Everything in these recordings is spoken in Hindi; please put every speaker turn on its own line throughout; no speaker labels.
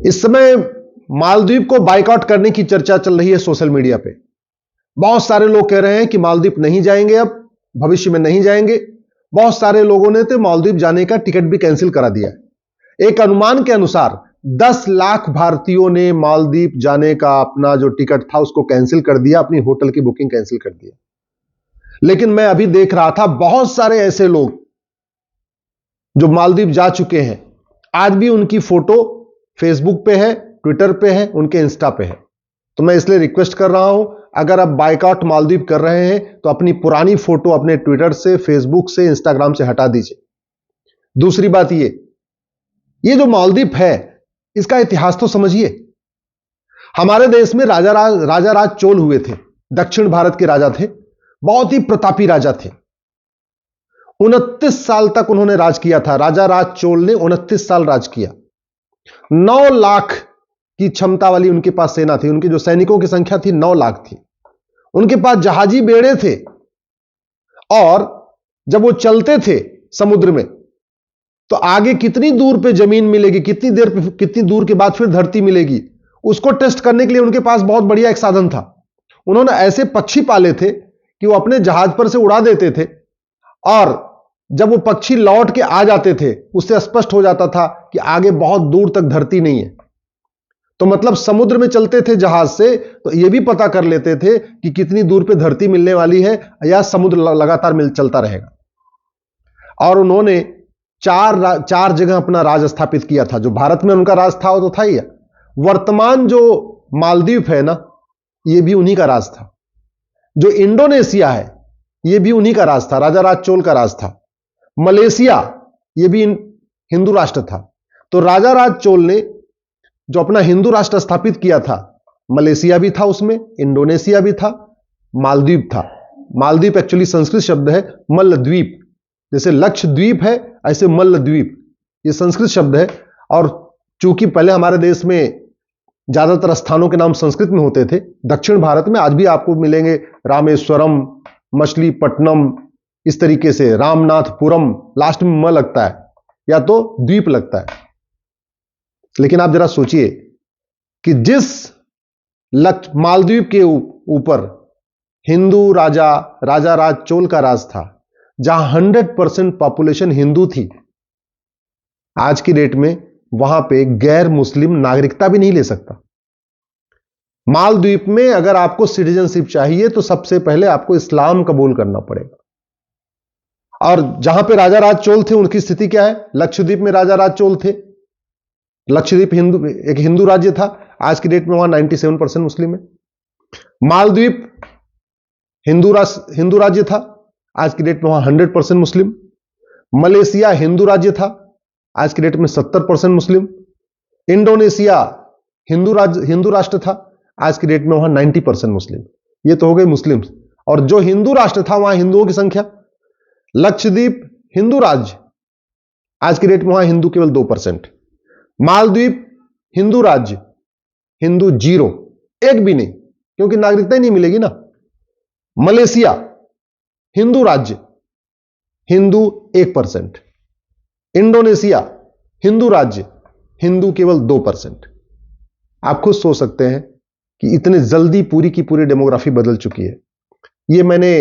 इस समय मालदीव को बायकॉट करने की चर्चा चल रही है सोशल मीडिया पे। बहुत सारे लोग कह रहे हैं कि मालदीव नहीं जाएंगे, अब भविष्य में नहीं जाएंगे। बहुत सारे लोगों ने तो मालदीव जाने का टिकट भी कैंसिल करा दिया। एक अनुमान के अनुसार 10 लाख भारतीयों ने मालदीव जाने का अपना जो टिकट था उसको कैंसिल कर दिया, अपनी होटल की बुकिंग कैंसिल कर दिया। लेकिन मैं अभी देख रहा था बहुत सारे ऐसे लोग जो मालदीव जा चुके हैं, आज भी उनकी फोटो फेसबुक पे है, ट्विटर पे है, उनके इंस्टा पे है। तो मैं इसलिए रिक्वेस्ट कर रहा हूं, अगर आप बायकॉट मालदीव कर रहे हैं तो अपनी पुरानी फोटो अपने ट्विटर से, फेसबुक से, इंस्टाग्राम से हटा दीजिए। दूसरी बात ये जो मालदीव है इसका इतिहास तो समझिए। हमारे देश में राजा राज चोल हुए थे, दक्षिण भारत के राजा थे, बहुत ही प्रतापी राजा थे। 29 साल तक उन्होंने राज किया था। राजा राज चोल ने 29 साल राज किया। 9 लाख की क्षमता वाली उनके पास सेना थी। उनके जो सैनिकों की संख्या थी 9 लाख थी। उनके पास जहाजी बेड़े थे और जब वो चलते थे समुद्र में तो आगे कितनी दूर पे जमीन मिलेगी, कितनी दूर के बाद फिर धरती मिलेगी, उसको टेस्ट करने के लिए उनके पास बहुत बढ़िया एक साधन था। उन्होंने ऐसे पक्षी पाले थे कि वो अपने जहाज पर से उड़ा देते थे और जब वो पक्षी लौट के आ जाते थे उससे स्पष्ट हो जाता था कि आगे बहुत दूर तक धरती नहीं है। तो मतलब समुद्र में चलते थे जहाज से तो यह भी पता कर लेते थे कि कितनी दूर पे धरती मिलने वाली है या समुद्र लगातार चलता रहेगा। और उन्होंने चार जगह अपना राज स्थापित किया था। जो भारत में उनका राज था वो तो था ही। वर्तमान जो मालदीव है ना, ये भी उन्हीं का राज था। जो इंडोनेशिया है ये भी उन्हीं का राज था, राजा राज चोल का राज था। मलेशिया ये भी हिंदू राष्ट्र था। तो राजा राज चोल ने जो अपना हिंदू राष्ट्र स्थापित किया था, मलेशिया भी था उसमें, इंडोनेशिया भी था, मालदीव था। मालदीव एक्चुअली संस्कृत शब्द है मल्लद्वीप, जैसे लक्षद्वीप है ऐसे मल्लद्वीप ये संस्कृत शब्द है। और चूंकि पहले हमारे देश में ज्यादातर स्थानों के नाम संस्कृत में होते थे, दक्षिण भारत में आज भी आपको मिलेंगे रामेश्वरम, मछलीपट्टनम, इस तरीके से रामनाथपुरम, लास्ट में म लगता है या तो द्वीप लगता है। लेकिन आप जरा सोचिए कि जिस मालदीव के ऊपर हिंदू राजा राज चोल का राज था, जहां 100% पॉपुलेशन हिंदू थी, आज की डेट में वहां पे गैर मुस्लिम नागरिकता भी नहीं ले सकता। मालदीव में अगर आपको सिटीजनशिप चाहिए तो सबसे पहले आपको इस्लाम कबूल करना पड़ेगा। और जहां पे राजा राज चोल थे उनकी स्थिति क्या है? लक्षद्वीप में राजा राज चोल थे। लक्षद्वीप एक हिंदू राज्य था, आज की डेट में वहां 97% मुस्लिम है। मालदीव हिंदू राज्य था, आज की डेट में वहां 100% मुस्लिम। मलेशिया हिंदू राज्य था, आज की डेट में 70% मुस्लिम। इंडोनेशिया हिंदू राष्ट्र था, आज की डेट में वहां 90% मुस्लिम। ये तो हो गए मुस्लिम। और जो हिंदू राष्ट्र था वहां हिंदुओं की संख्या, लक्षद्वीप हिंदू राज्य, आज की डेट में वहां हिंदू केवल 2%। मालदीव हिंदू राज्य, हिंदू 0, एक भी नहीं, क्योंकि नागरिकता ही नहीं मिलेगी ना। मलेशिया हिंदू राज्य, हिंदू 1%। इंडोनेशिया हिंदू राज्य, हिंदू केवल 2%। आप खुद सोच सकते हैं कि इतने जल्दी पूरी की पूरी डेमोग्राफी बदल चुकी है। ये मैंने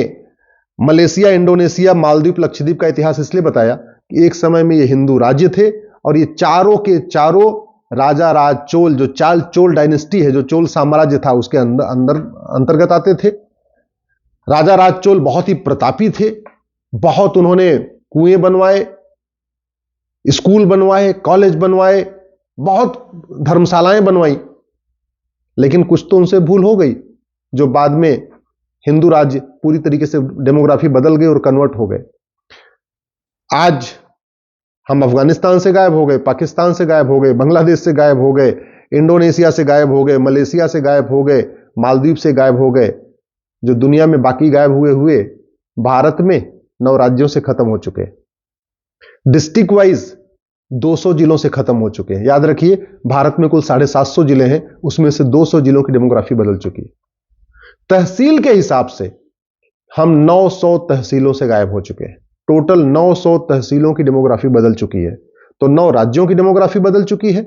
मलेशिया, इंडोनेशिया, मालदीव, लक्षद्वीप का इतिहास इसलिए बताया कि एक समय में ये हिंदू राज्य थे और ये चारों के चारों राजा राज चोल, जो चोल डायनेस्टी है, जो चोल साम्राज्य था, उसके अंतर्गत आते थे। राजा राज चोल बहुत ही प्रतापी थे। बहुत उन्होंने कुएं बनवाए, स्कूल बनवाए, कॉलेज बनवाए, बहुत धर्मशालाएं बनवाई। लेकिन कुछ तो उनसे भूल हो गई, जो बाद में हिंदू राज्य पूरी तरीके से डेमोग्राफी बदल गई और कन्वर्ट हो गए। आज हम अफगानिस्तान से गायब हो गए, पाकिस्तान से गायब हो गए, बांग्लादेश से गायब हो गए, इंडोनेशिया से गायब हो गए, मलेशिया से गायब हो गए, मालदीव से गायब हो गए। जो दुनिया में बाकी गायब हुए भारत में 9 राज्यों से खत्म हो चुके हैं। डिस्ट्रिक्ट वाइज 200 जिलों से खत्म हो चुके हैं। याद रखिए, भारत में कुल 750 जिले हैं, उसमें से 200 जिलों की डेमोग्राफी बदल चुकी है। तहसील के हिसाब से हम 900 तहसीलों से गायब हो चुके हैं। टोटल 900 तहसीलों की डेमोग्राफी बदल चुकी है। तो 9 राज्यों की डेमोग्राफी बदल चुकी है,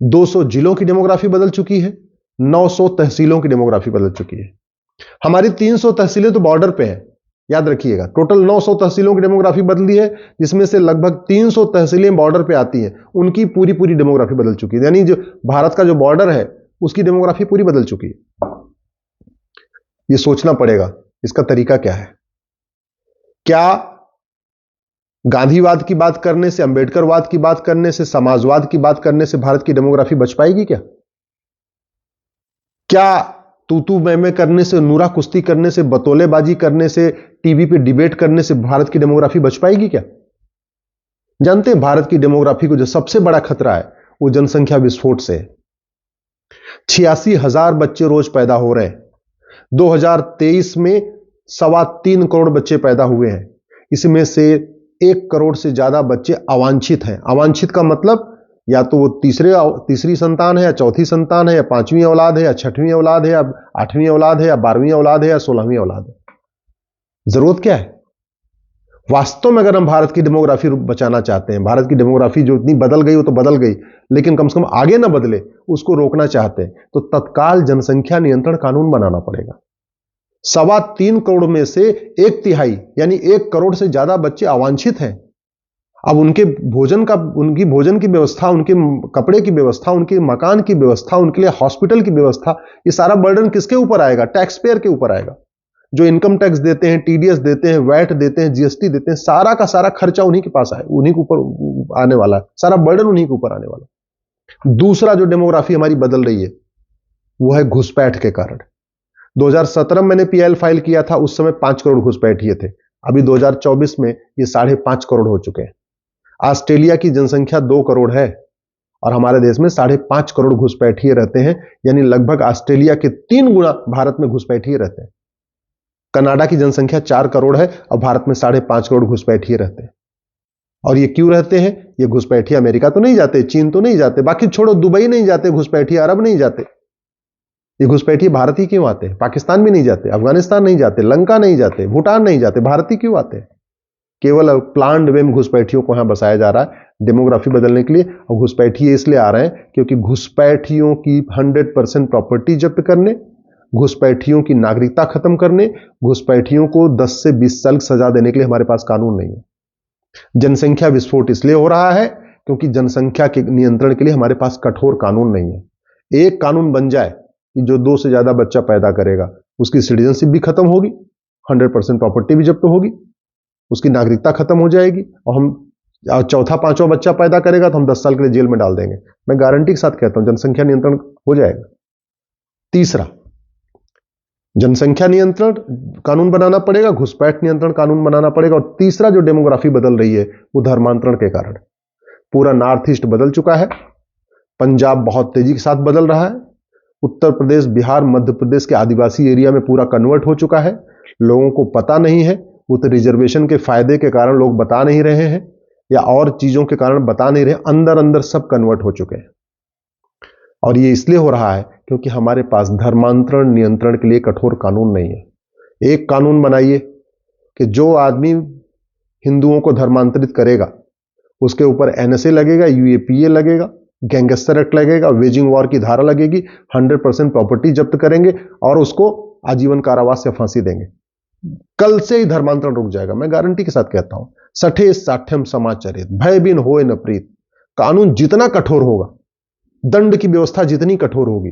200 जिलों की डेमोग्राफी बदल चुकी है, 900 तहसीलों की डेमोग्राफी बदल चुकी है। हमारी 300 तहसीलें तो बॉर्डर पे हैं, याद रखिएगा। टोटल 900 तहसीलों की डेमोग्राफी बदली है, जिसमें से लगभग 300 तहसीलें बॉर्डर पे आती हैं, उनकी पूरी पूरी डेमोग्राफी बदल चुकी है। यानी जो भारत का जो बॉर्डर है उसकी डेमोग्राफी पूरी बदल चुकी है। ये सोचना पड़ेगा इसका तरीका क्या है। क्या गांधीवाद की बात करने से, अंबेडकरवाद की बात करने से, समाजवाद की बात करने से भारत की डेमोग्राफी बच पाएगी क्या? क्या तू मैं करने से, नूरा कुश्ती करने से, बतौलेबाजी करने से, टीवी पे डिबेट करने से भारत की डेमोग्राफी बच पाएगी क्या? जानते हैं भारत की डेमोग्राफी को जो सबसे बड़ा खतरा है वो जनसंख्या विस्फोट से है। 86,000 बच्चे रोज पैदा हो रहे हैं। 2023 में 3.25 करोड़ बच्चे पैदा हुए हैं। इसमें से 1 करोड़ से ज्यादा बच्चे अवांछित हैं। अवांछित का मतलब या तो वो तीसरी संतान है, या चौथी संतान है, या 5वीं औलाद है, या 6वीं औलाद है, या 8वीं औलाद है, या 12वीं औलाद है, या 16वीं औलाद है। जरूरत क्या है? वास्तव में अगर हम भारत की डेमोग्राफी बचाना चाहते हैं, भारत की डेमोग्राफी जो इतनी बदल गई वो तो बदल गई, लेकिन कम से कम आगे ना बदले उसको रोकना चाहते हैं तो तत्काल जनसंख्या नियंत्रण कानून बनाना पड़ेगा। 3.25 करोड़ में से 1/3 यानी 1 करोड़ से ज्यादा बच्चे अवांछित हैं। अब उनकी भोजन की व्यवस्था, उनके कपड़े की व्यवस्था, उनके मकान की व्यवस्था, उनके लिए हॉस्पिटल की व्यवस्था, ये सारा बर्डन किसके ऊपर आएगा? टैक्स पेयर के ऊपर आएगा। जो इनकम टैक्स देते हैं, टीडीएस देते हैं, वैट देते हैं, जीएसटी देते हैं, सारा का सारा खर्चा उन्हीं के पास आए, उन्हीं के ऊपर आने वाला है, सारा बर्डन उन्हीं के ऊपर आने वाला। दूसरा जो डेमोग्राफी हमारी बदल रही है वो है घुसपैठ के कारण। 2017 में मैंने पीएल फाइल किया था, उस समय 5 करोड़ घुसपैठिए थे। अभी 2024 में ये 5.5 करोड़ हो चुके हैं। ऑस्ट्रेलिया की जनसंख्या 2 करोड़ है और हमारे देश में 5.5 करोड़ घुसपैठिए रहते हैं, यानी लगभग ऑस्ट्रेलिया के 3 गुना भारत में घुसपैठिए रहते हैं। कनाडा की जनसंख्या 4 करोड़ है और भारत में 5.5 करोड़ घुसपैठिए रहते हैं। और ये क्यों रहते हैं? ये घुसपैठिए अमेरिका तो नहीं जाते, चीन तो नहीं जाते, बाकी छोड़ो, दुबई नहीं जाते घुसपैठिए, अरब नहीं जाते। ये घुसपैठिए भारत ही क्यों आते हैं? पाकिस्तान भी नहीं जाते, अफगानिस्तान नहीं जाते, लंका नहीं जाते, भूटान नहीं जाते, भारत ही क्यों आते हैं? केवल प्लान्ड वे में घुसपैठियों को यहां बसाया जा रहा है डेमोग्राफी बदलने के लिए। और घुसपैठिए इसलिए आ रहे हैं क्योंकि घुसपैठियों की 100% प्रॉपर्टी जब्त करने, घुसपैठियों की नागरिकता खत्म करने, घुसपैठियों को 10 से 20 साल सजा देने के लिए हमारे पास कानून नहीं है। जनसंख्या विस्फोट इसलिए हो रहा है क्योंकि जनसंख्या के नियंत्रण के लिए हमारे पास कठोर कानून नहीं है। एक कानून बन जाए कि जो 2 से ज्यादा बच्चा पैदा करेगा उसकी सिटीजनशिप भी खत्म होगी, 100% प्रॉपर्टी भी जब्त होगी, उसकी नागरिकता खत्म हो जाएगी, और हम चौथा 5वां बच्चा पैदा करेगा तो हम 10 साल के लिए जेल में डाल देंगे। मैं गारंटी के साथ कहता हूं जनसंख्या नियंत्रण हो जाएगा। तीसरा, जनसंख्या नियंत्रण कानून बनाना पड़ेगा, घुसपैठ नियंत्रण कानून बनाना पड़ेगा। और तीसरा जो डेमोग्राफी बदल रही है वो धर्मांतरण के कारण। पूरा नॉर्थ ईस्ट बदल चुका है, पंजाब बहुत तेजी के साथ बदल रहा है, उत्तर प्रदेश, बिहार, मध्य प्रदेश के आदिवासी एरिया में पूरा कन्वर्ट हो चुका है। लोगों को पता नहीं है, वो तो रिजर्वेशन के फायदे के कारण लोग बता नहीं रहे हैं या और चीजों के कारण बता नहीं रहे, अंदर अंदर सब कन्वर्ट हो चुके हैं। और ये इसलिए हो रहा है क्योंकि हमारे पास धर्मांतरण नियंत्रण के लिए कठोर कानून नहीं है। एक कानून बनाइए कि जो आदमी हिंदुओं को धर्मांतरित करेगा उसके ऊपर एनएसए लगेगा, यूएपीए लगेगा, गैंगस्टर एक्ट लगेगा, वेजिंग वॉर की धारा लगेगी, 100% प्रॉपर्टी जब्त करेंगे और उसको आजीवन कारावास या फांसी देंगे। कल से ही धर्मांतरण रुक जाएगा, मैं गारंटी के साथ कहता हूं। सठे साठ्यम समाचरित भय बिन होए न प्रीत। कानून जितना कठोर होगा, दंड की व्यवस्था जितनी कठोर होगी,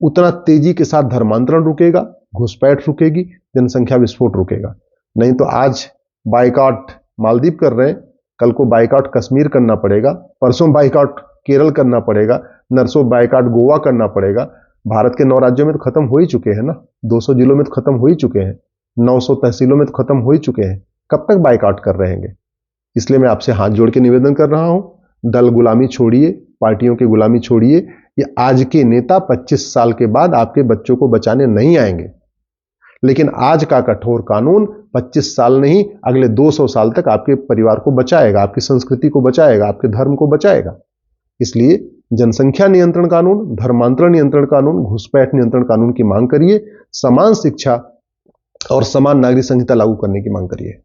उतना तेजी के साथ धर्मांतरण रुकेगा, घुसपैठ रुकेगी, जनसंख्या विस्फोट रुकेगा। नहीं तो आज बाइकआउट मालदीव कर रहे हैं, कल को बाइकआउट कश्मीर करना पड़ेगा, परसों बाइकआउट केरल करना पड़ेगा, नरसों बाइकआउट गोवा करना पड़ेगा। भारत के 9 राज्यों में तो खत्म हो ही चुके हैं ना, 200 जिलों में तो खत्म हो ही चुके हैं, 900 तहसीलों में तो खत्म हो ही चुके हैं। कब तक बाइकआउट कर रहेंगे? इसलिए मैं आपसे हाथ जोड़ के निवेदन कर रहा हूं, दल गुलामी छोड़िए, पार्टियों की गुलामी छोड़िए। ये आज के नेता 25 साल के बाद आपके बच्चों को बचाने नहीं आएंगे, लेकिन आज का कठोर कानून 25 साल नहीं, अगले 200 साल तक आपके परिवार को बचाएगा, आपकी संस्कृति को बचाएगा, आपके धर्म को बचाएगा। इसलिए जनसंख्या नियंत्रण कानून, धर्मांतरण नियंत्रण कानून, घुसपैठ नियंत्रण कानून की मांग करिए, समान शिक्षा और समान नागरिक संहिता लागू करने की मांग करिए।